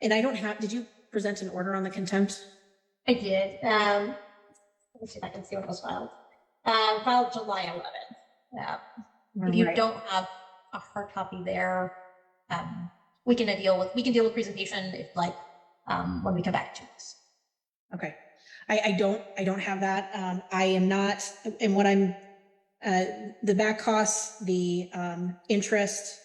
And I don't have, did you present an order on the contempt? I did. Let me see if I can see what was filed. Filed July 11th. If you don't have a hard copy there, we can deal with presentation if when we come back to this. Okay. I don't have that. I am not, and what I'm, the back costs, the interest,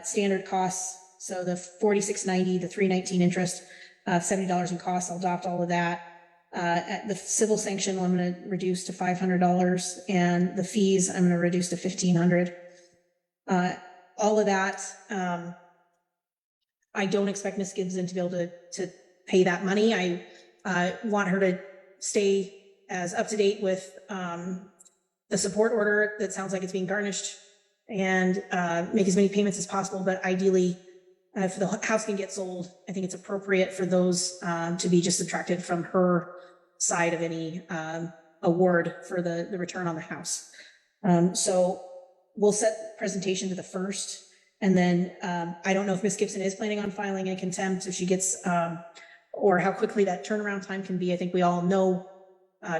standard costs, so the $46.90, the $319 interest, $70 in costs, I'll adopt all of that. At the civil sanction, I'm going to reduce to $500, and the fees I'm going to reduce to $1,500. All of that, I don't expect Ms. Gibson to be able to pay that money. I want her to stay as up to date with the support order that sounds like it's being garnished, and make as many payments as possible. But ideally, if the house can get sold, I think it's appropriate for those to be just subtracted from her side of any award for the return on the house. So we'll set presentation to the 1st. And then I don't know if Ms. Gibson is planning on filing a contempt, if she gets, or how quickly that turnaround time can be. I think we all know,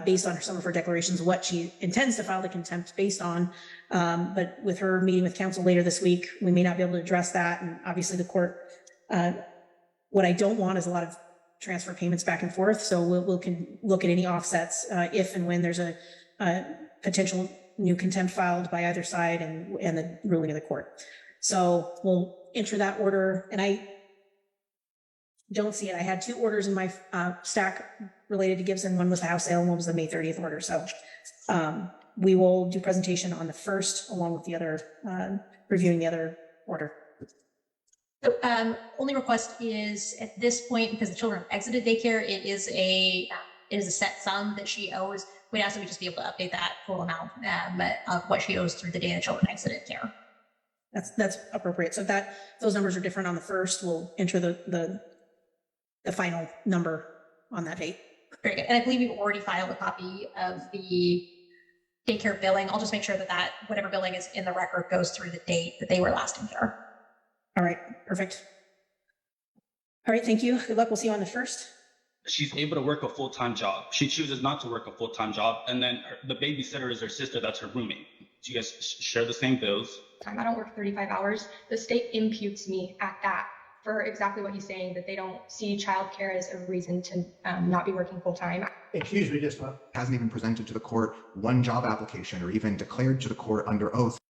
based on some of her declarations, what she intends to file the contempt based on. But with her meeting with council later this week, we may not be able to address that. And obviously the court, what I don't want is a lot of transfer payments back and forth. So we'll can look at any offsets if and when there's a potential new contempt filed by either side and the ruling of the court. So we'll enter that order, and I don't see it. I had 2 orders in my stack related to Gibson. One was the house sale, and one was the May 30th order. So we will do presentation on the 1st, along with the other, reviewing the other order. So only request is at this point, because the children exited daycare, it is a set sum that she owes. We'd ask that we just be able to update that full amount of what she owes through the day the children exited care. That's appropriate. So if those numbers are different on the 1st, we'll enter the final number on that date. Very good. And I believe we've already filed a copy of the daycare billing. I'll just make sure that whatever billing is in the record goes through the date that they were last in care. All right, perfect. All right, thank you. Good luck. We'll see you on the 1st. She's able to work a full-time job. She chooses not to work a full-time job, and then the babysitter is her sister. That's her roommate. Do you guys share the same bills? I don't work 35 hours. The state imputes me at that for exactly what he's saying, that they don't see childcare as a reason to not be working full-time. Excuse me, just hasn't even presented to the court one job application or even declared to the court under oath